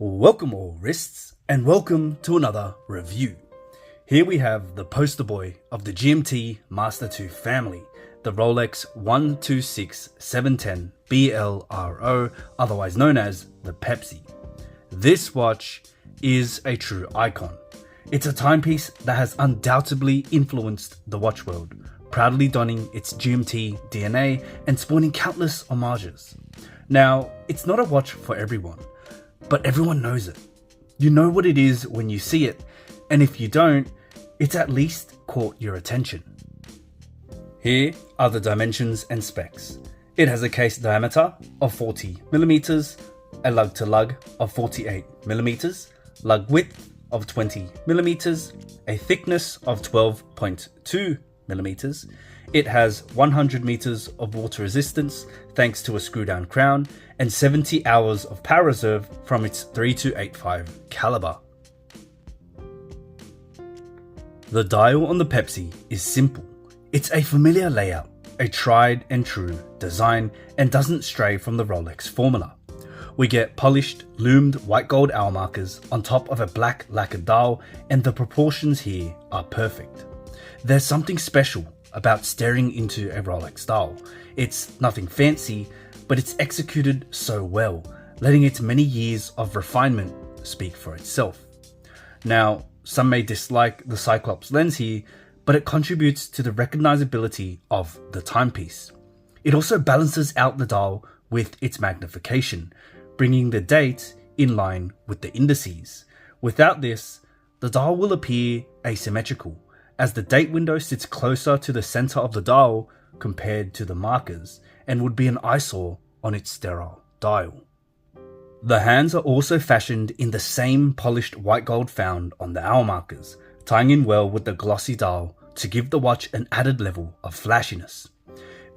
Welcome all wrists, and welcome to another review. Here we have the poster boy of the GMT Master 2 family, the Rolex 126710BLRO, otherwise known as the Pepsi. This watch is a true icon. It's a timepiece that has undoubtedly influenced the watch world, proudly donning its GMT DNA and spawning countless homages. Now, it's not a watch for everyone, but everyone knows it. You know what it is when you see it, and if you don't, it's at least caught your attention. Here are the dimensions and specs. It has a case diameter of 40mm, a lug-to-lug of 48mm, lug width of 20mm, a thickness of 12.2mm. It has 100 meters of water resistance thanks to a screw-down crown and 70 hours of power reserve from its 3285 caliber. The dial on the Pepsi is simple. It's a familiar layout, a tried and true design, and doesn't stray from the Rolex formula. We get polished, loomed white gold hour markers on top of a black lacquered dial, and the proportions here are perfect. There's something special about staring into a Rolex dial. It's nothing fancy, but it's executed so well, letting its many years of refinement speak for itself. Now, some may dislike the Cyclops lens here, but it contributes to the recognizability of the timepiece. It also balances out the dial with its magnification, bringing the date in line with the indices. Without this, the dial will appear asymmetrical, as the date window sits closer to the center of the dial compared to the markers, and would be an eyesore on its sterile dial. The hands are also fashioned in the same polished white gold found on the hour markers, tying in well with the glossy dial to give the watch an added level of flashiness.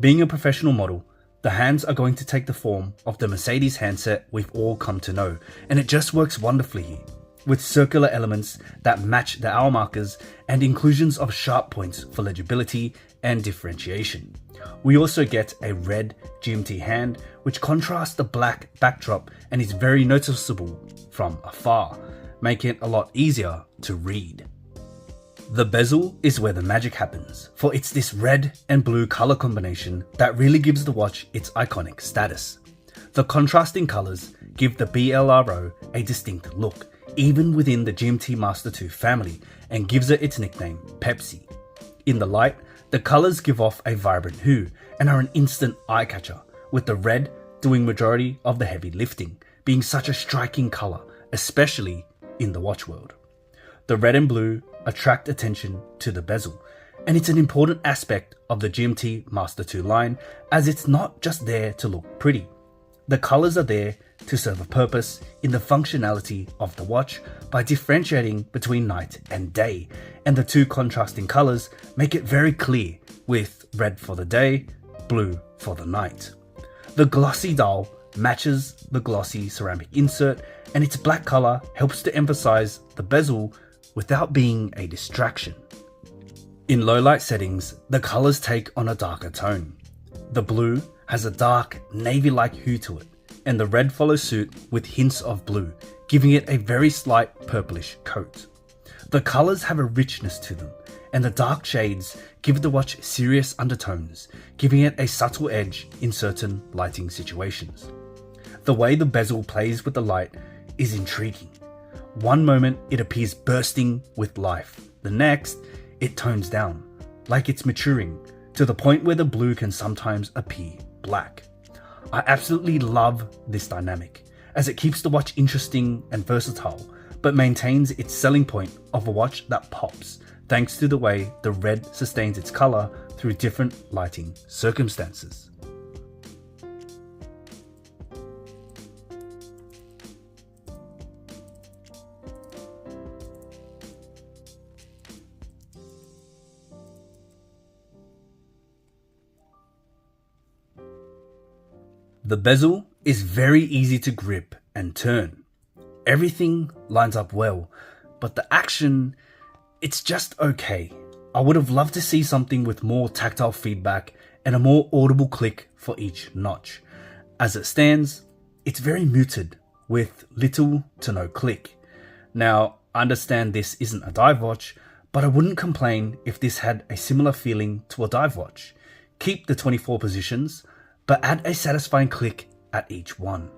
Being a professional model, the hands are going to take the form of the Mercedes handset we've all come to know, and it just works wonderfully here, with circular elements that match the hour markers and inclusions of sharp points for legibility and differentiation. We also get a red GMT hand, which contrasts the black backdrop and is very noticeable from afar, making it a lot easier to read. The bezel is where the magic happens, for it's this red and blue color combination that really gives the watch its iconic status. The contrasting colors give the BLRO a distinct look, even within the GMT Master 2 family, and gives it its nickname Pepsi. In the light, the colors give off a vibrant hue and are an instant eye-catcher, with the red doing majority of the heavy lifting, being such a striking color, especially in the watch world. The red and blue attract attention to the bezel, and it's an important aspect of the GMT Master 2 line, as it's not just there to look pretty. The colors are there to serve a purpose in the functionality of the watch by differentiating between night and day, and the two contrasting colors make it very clear, with red for the day, blue for the night. The glossy dial matches the glossy ceramic insert, and its black color helps to emphasize the bezel without being a distraction. In low light settings, the colors take on a darker tone. The blue has a dark navy-like hue to it, and the red follows suit with hints of blue, giving it a very slight purplish coat. The colors have a richness to them, and the dark shades give the watch serious undertones, giving it a subtle edge in certain lighting situations. The way the bezel plays with the light is intriguing. One moment it appears bursting with life, the next it tones down, like it's maturing, to the point where the blue can sometimes appear black. I absolutely love this dynamic, as it keeps the watch interesting and versatile, but maintains its selling point of a watch that pops, thanks to the way the red sustains its color through different lighting circumstances. The bezel is very easy to grip and turn. Everything lines up well, but the action, it's just okay. I would have loved to see something with more tactile feedback and a more audible click for each notch. As it stands, it's very muted, with little to no click. Now, I understand this isn't a dive watch, but I wouldn't complain if this had a similar feeling to a dive watch. Keep the 24 positions, but add a satisfying click at each one.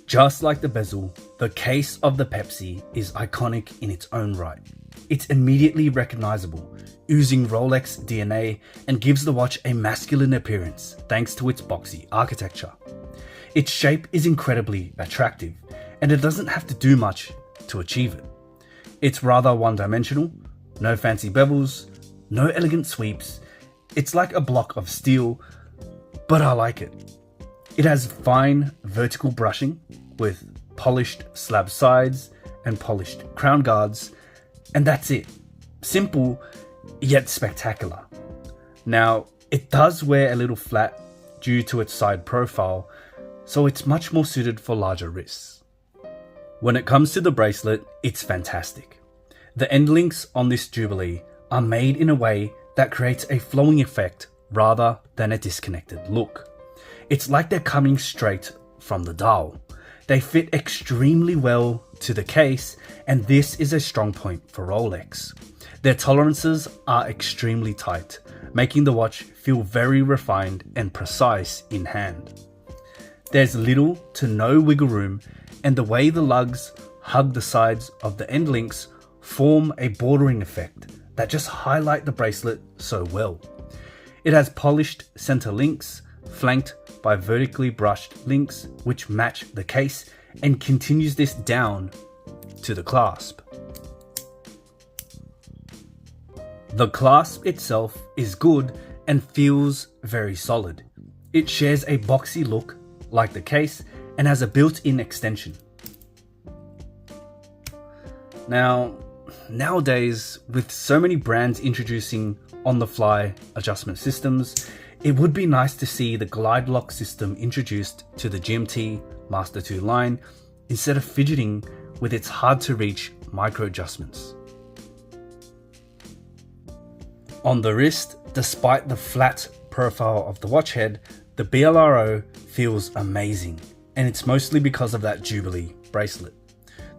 Just like the bezel, the case of the Pepsi is iconic in its own right. It's immediately recognizable, oozing Rolex DNA, and gives the watch a masculine appearance thanks to its boxy architecture. Its shape is incredibly attractive, and it doesn't have to do much to achieve it. It's rather one-dimensional, no fancy bevels, no elegant sweeps. It's like a block of steel, but I like it. It has fine vertical brushing with polished slab sides and polished crown guards, and that's it. Simple, yet spectacular. Now, it does wear a little flat due to its side profile, so it's much more suited for larger wrists. When it comes to the bracelet, it's fantastic. The end links on this Jubilee are made in a way that creates a flowing effect rather than a disconnected look. It's like they're coming straight from the dial. They fit extremely well to the case, and this is a strong point for Rolex. Their tolerances are extremely tight, making the watch feel very refined and precise in hand. There's little to no wiggle room, and the way the lugs hug the sides of the end links form a bordering effect that just highlight the bracelet so well. It has polished center links, flanked by vertically brushed links which match the case, and continues this down to the clasp. The clasp itself is good and feels very solid. It shares a boxy look like the case and has a built-in extension. Now, nowadays, with so many brands introducing on-the-fly adjustment systems, it would be nice to see the glide lock system introduced to the GMT Master 2 line instead of fidgeting with its hard-to-reach micro adjustments. On the wrist, despite the flat profile of the watch head, the BLRO feels amazing, and it's mostly because of that Jubilee bracelet.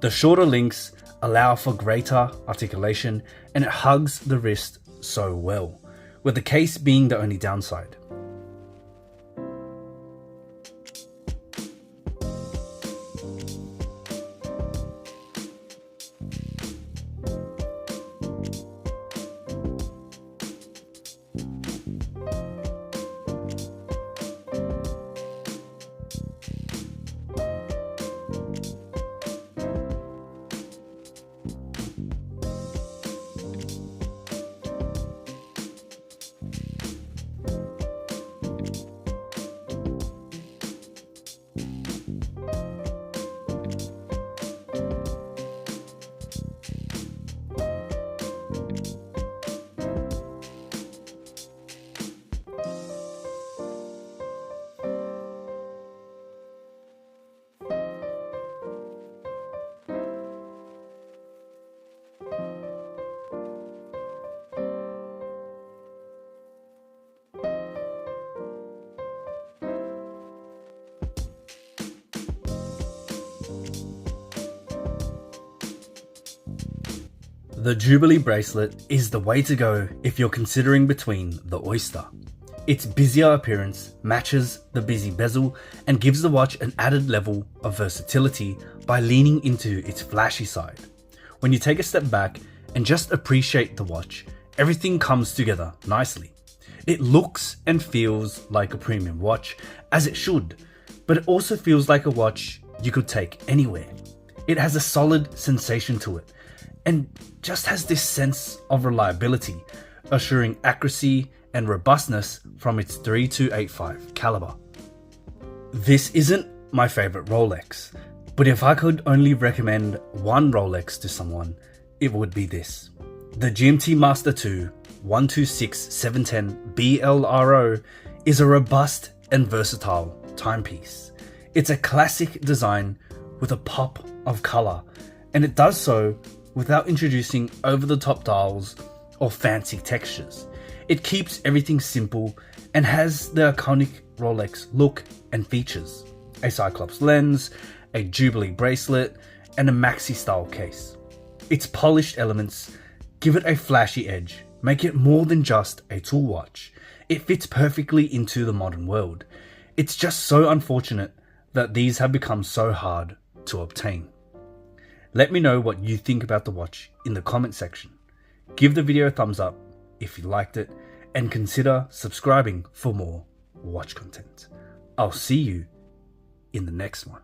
The shorter links allow for greater articulation, and it hugs the wrist so well, with the case being the only downside. The Jubilee bracelet is the way to go if you're considering between the Oyster. Its busier appearance matches the busy bezel and gives the watch an added level of versatility by leaning into its flashy side. When you take a step back and just appreciate the watch, everything comes together nicely. It looks and feels like a premium watch, as it should, but it also feels like a watch you could take anywhere. It has a solid sensation to it, and just has this sense of reliability, assuring accuracy and robustness from its 3285 caliber. This isn't my favorite Rolex, but if I could only recommend one Rolex to someone, it would be this. The GMT Master 2 126710BLRO is a robust and versatile timepiece. It's a classic design with a pop of color, and it does so without introducing over-the-top dials or fancy textures. It keeps everything simple and has the iconic Rolex look and features. a Cyclops lens, a Jubilee bracelet, and a maxi style case. Its polished elements give it a flashy edge, make it more than just a tool watch. It fits perfectly into the modern world. It's just so unfortunate that these have become so hard to obtain. Let me know what you think about the watch in the comment section. Give the video a thumbs up if you liked it, and consider subscribing for more watch content. I'll see you in the next one.